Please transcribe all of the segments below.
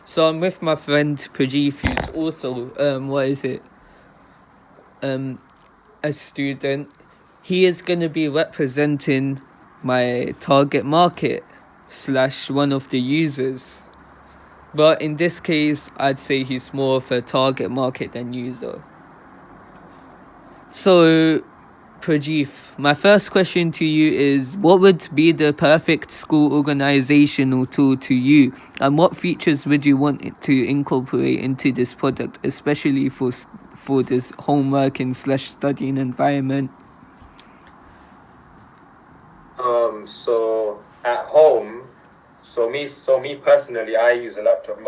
So I'm with my friend Prajeeth, who's also a student. He is going to be representing my target market / one of the users. But in this case, I'd say he's more of a target market than user. So, Prajeeth, my first question to you is, what would be the perfect school organizational tool to you, and what features would you want it to incorporate into this product, especially for this homeworking / studying environment? So at home, so me personally, I use a laptop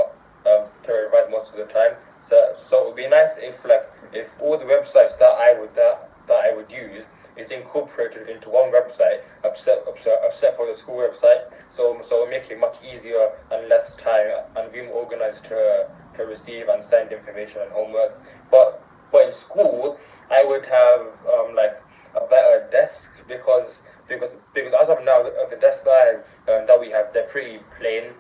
to revise most of the time. So it would be nice if all the websites that I would use is incorporated into one website, except for the school website. So it'll make it much easier and less time and be more organized to receive and send information and homework. But in school, I would have like a better desk because as of now the desks that we have, they're pretty plain.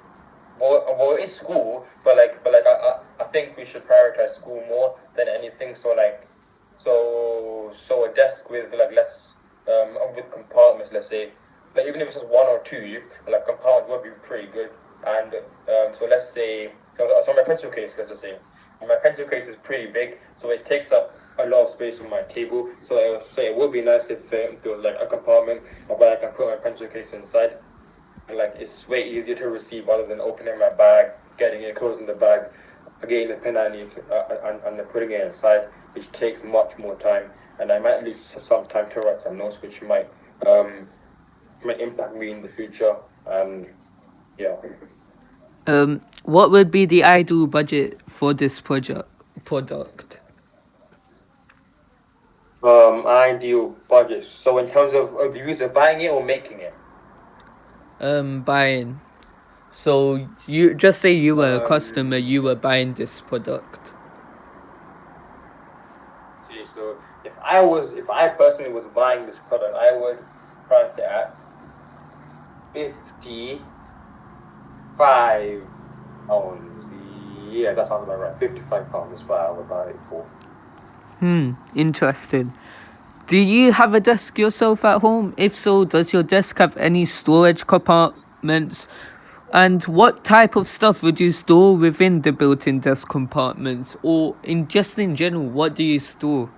Well, it's school, but I think we should prioritize school more than anything. So a desk with like less with compartments, let's say, like even if it's just one or two, like compartments would be pretty good. And so let's say, so my pencil case, let's just say, my pencil case is pretty big, so it takes up a lot of space on my table. So it would be nice if there was like a compartment where I can put my pencil case inside. And like it's way easier to receive rather than opening my bag, getting it, closing the bag, getting the pen I need, and then putting it inside, which takes much more time. And I might lose some time to write some notes, which might impact me in the future. And yeah. What would be the ideal budget for this product? Ideal budget. So in terms of the user buying it or making it? Buying. So you just say you were a customer, you were buying this product. Okay, so if I personally was buying this product, I would price it at £55. Yeah, that sounds about right. £55 is what I would buy it for. Interesting. Do you have a desk yourself at home? If so, does your desk have any storage compartments? And what type of stuff would you store within the built-in desk compartments? Or in general, what do you store?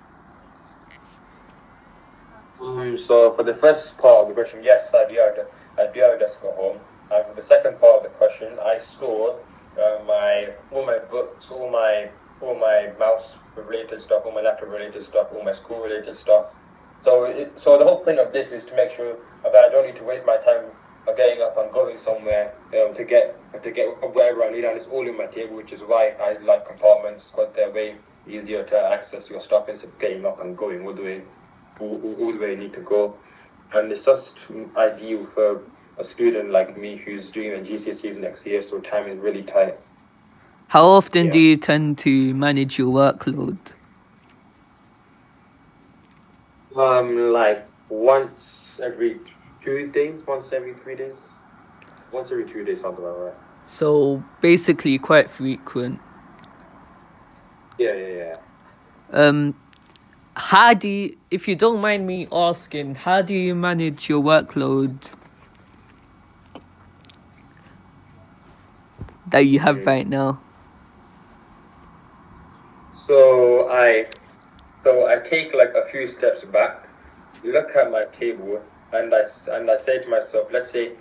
So for the first part of the question, yes, I do have a desk at home. And for the second part of the question, I store all my books, all my mouse related stuff, all my laptop related stuff, all my school related stuff. So the whole point of this is to make sure that I don't need to waste my time getting up and going somewhere to get wherever I need, and it's all in my table, which is why I like compartments, because they're way easier to access your stuff instead of getting up and going all the way you need to go. And it's just ideal for a student like me who's doing the GCSEs next year, so time is really tight. How often do you tend to manage your workload? Like once every 2 days, once every 3 days. Once every 2 days, something like that. So basically quite frequent. Yeah. How do you, if you don't mind me asking, how do you manage your workload that you have right now? So I take like a few steps back, look at my table, and I say to myself, let's say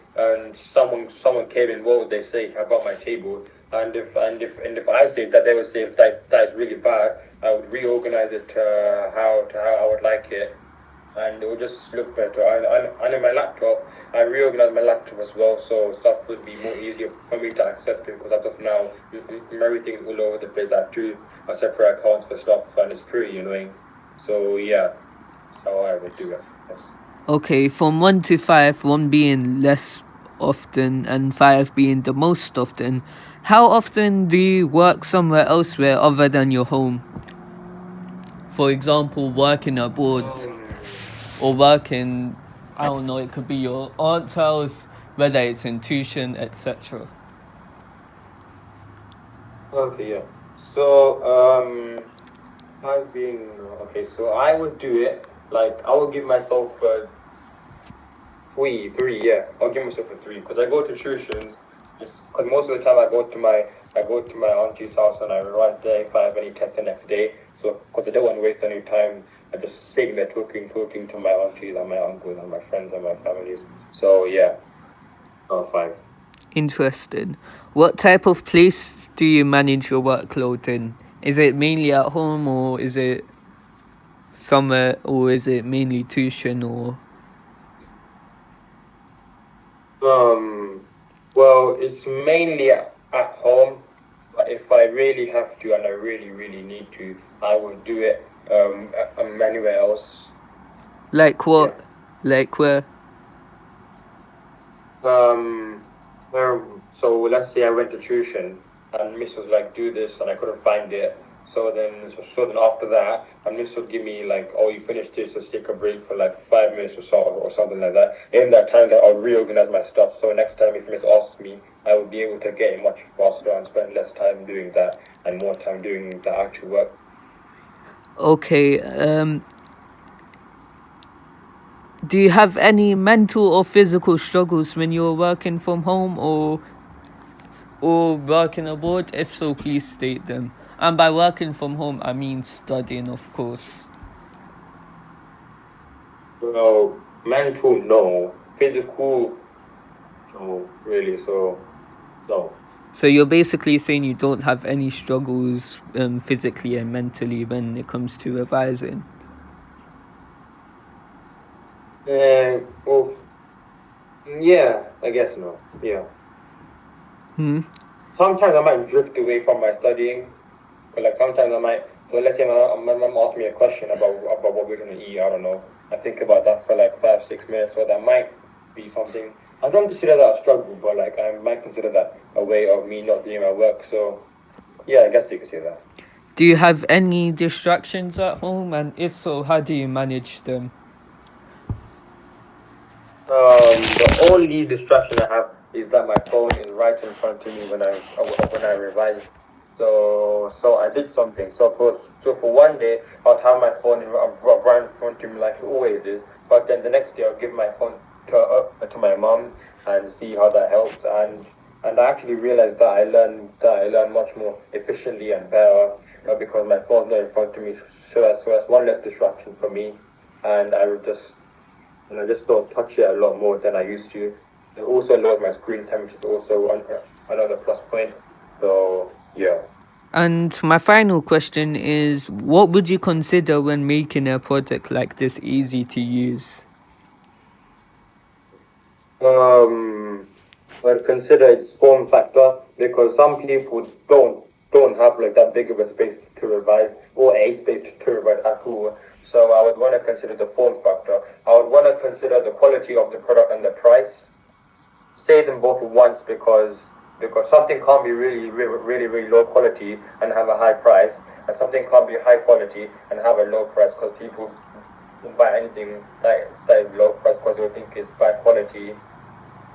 someone came in, what would they say about my table? And if I say that, they would say that is really bad, I would reorganize it to how I would like it, and it would just look better. And in my laptop, I reorganized my laptop as well, so stuff would be more easier for me to accept it, because as of now, everything is all over the place. I have 2 separate accounts for stuff, and it's pretty annoying. So yeah, that's how I would do it. Yes. Okay, from 1 to 5, 1 being less often and 5 being the most often, how often do you work somewhere elsewhere other than your home? For example, working abroad or working, I don't know, it could be your aunt's house, whether it's in tuition, etc. Okay, yeah. So, I've been okay. So I would do it like I would give myself three. Yeah, I'll give myself a three because I go to tuitions. Because most of the time I go to my auntie's house and I revise there if I have any test the next day. So because I don't want to waste any time, I just sitting there talking to my aunties and my uncles and my friends and my families. So yeah, five. Interesting. What type of place do you manage your workload in? Is it mainly at home, or is it somewhere, or is it mainly tuition, or Um, well, it's mainly at home, but if I really have to and I really need to, I will do it anywhere else. like Yeah. what? Like where? Um, so let's say I went to tuition and Miss was like, do this, and I couldn't find it. So then after that, and Miss would give me like, oh, you finished this, let's take a break for like 5 minutes or something like that. In that time, that I'll reorganize my stuff. So next time, if Miss asks me, I will be able to get it much faster and spend less time doing that and more time doing the actual work. Okay. Do you have any mental or physical struggles when you're working from home, or working abroad? If so, please state them. And by working from home, I mean studying, of course. Well, mental, no. Physical, no, really. So, no. So you're basically saying you don't have any struggles physically and mentally when it comes to revising. Well, yeah, I guess no. Yeah. Hmm. Sometimes I might drift away from my studying, but like sometimes I might. So let's say my mom asks me a question about what we're gonna eat. I don't know. I think about that for like 5 6 minutes. So that might be something. I don't consider that a struggle, but like I might consider that a way of me not doing my work. So yeah, I guess you could say that. Do you have any distractions at home? And if so, how do you manage them? The only distraction I have is that my phone is right in front of me when I revise. So I did something. So for one day, I'll have my phone right in front of me like it always is. But then the next day, I'll give my phone to my mom and see how that helps. And I actually realized that I learn much more efficiently and better because my phone's not in front of me. So that's one less distraction for me, and I just don't touch it a lot more than I used to. It also lowers my screen time, which is also another plus point. So yeah. And my final question is, what would you consider when making a project like this easy to use? Um, but consider its form factor because some people don't have like that big of a space to revise or a space to revise at all. So I would want to consider the form factor. I would want to consider the quality of the product and the price. Say them both at once because something can't be really low quality and have a high price, and something can't be high quality and have a low price because people don't buy anything that is low price because they think it's bad quality.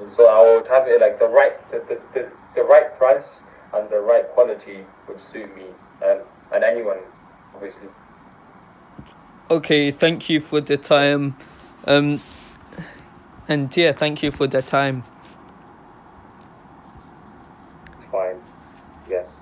And so I would have it like the right price and the right quality would suit me and anyone obviously. Okay, thank you for the time. Um, and yeah, thank you for the time. Fine. Yes.